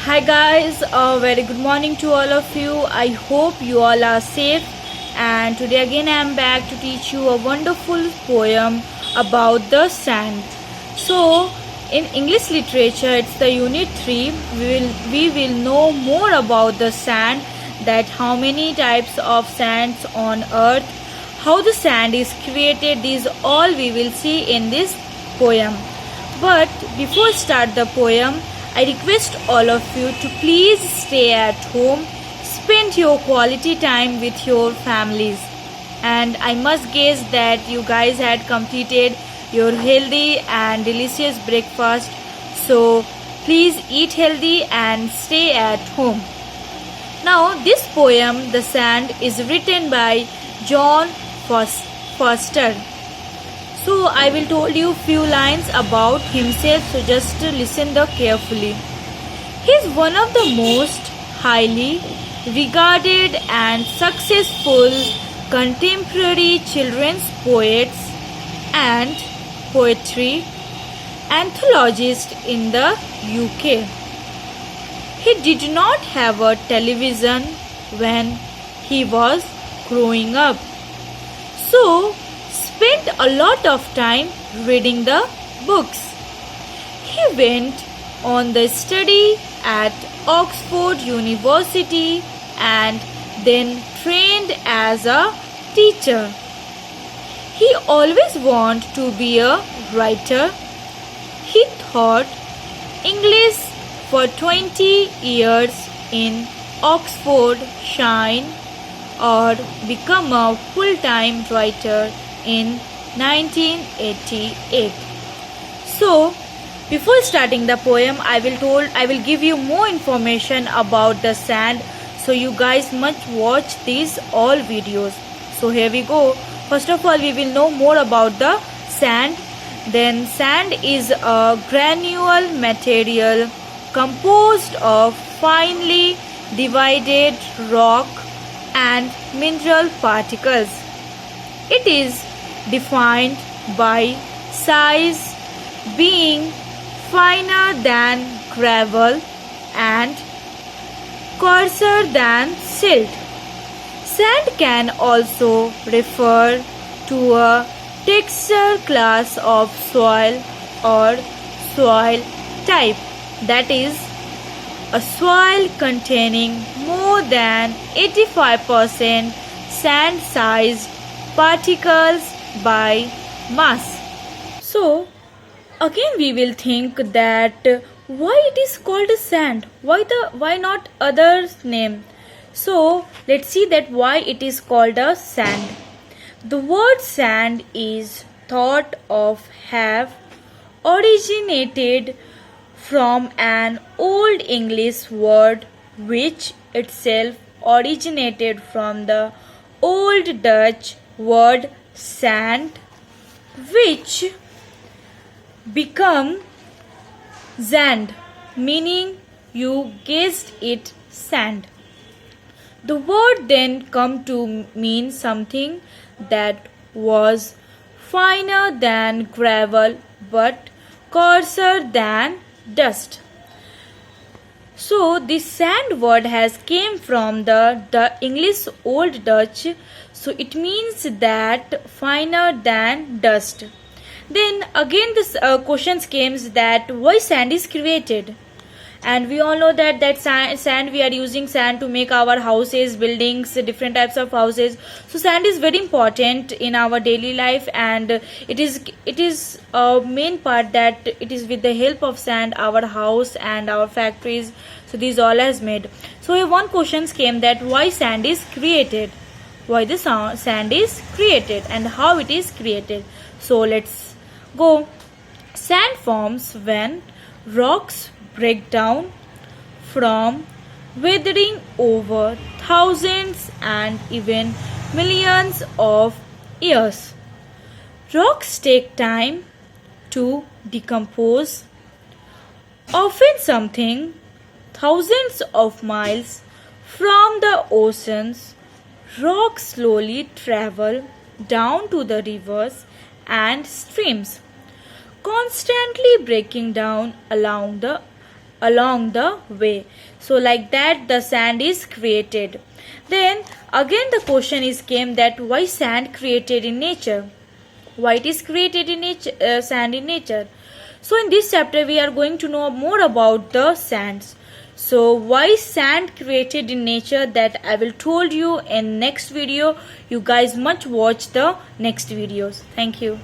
Hi guys, a very good morning to all of you. I hope you all are safe, and today again I am back to teach you a wonderful poem about the sand. So, in English literature, it's the unit 3. We will know more about the sand, that how many types of sands on earth, how the sand is created. These all we will see in this poem. But before start the poem, I request all of you to please stay at home, spend your quality time with your families. And I must guess that you guys had completed your healthy and delicious breakfast. So please eat healthy and stay at home. Now this poem, The Sand, is written by John Foster. So I will tell you few lines about himself, so just listen carefully. He is one of the most highly regarded and successful contemporary children's poets and poetry anthologist in the UK. He did not have a television when he was growing up, so spent a lot of time reading the books. He went on the study at Oxford University and then trained as a teacher. He always wanted to be a writer. He taught English for 20 years in Oxfordshire or become a full-time writer in 1988. So before starting the poem, I will give you more information about the sand, so you guys must watch these all videos. So here we go. First of all, we will know more about the sand. Then sand is a granular material composed of finely divided rock and mineral particles. It is defined by size being finer than gravel and coarser than silt. Sand can also refer to a texture class of soil or soil type, that is, a soil containing more than 85% sand-sized particles by mass. So again we will think that why it is called a sand, why not other name. So let's see that why it is called a sand. The word sand is thought of have originated from an old English word which itself originated from the Old Dutch word sand, which become zand, meaning, you guessed it, sand. The word then come to mean something that was finer than gravel but coarser than dust. So this sand word has came from the English Old Dutch, so it means that finer than dust. Then again this questions came that why sand is created, and we all know that sand we are using sand to make our houses, buildings, different types of houses. So sand is very important in our daily life, and it is a main part that it is with the help of sand our house and our factories, so these all has made. So here one questions came that why sand is created, why the sand is created and how it is created. So let's go. Sand forms when rocks break down from weathering over thousands and even millions of years. Rocks take time to decompose, often something thousands of miles from the oceans. Rocks slowly travel down to the rivers and streams, constantly breaking down along the along the way. So like that the sand is created. Then again the question is came that why sand created in nature? Why it is created in nature, sand in nature? So in this chapter we are going to know more about the sands. So why sand created in nature, that I will told you in next video. You guys must watch the next videos. Thank you.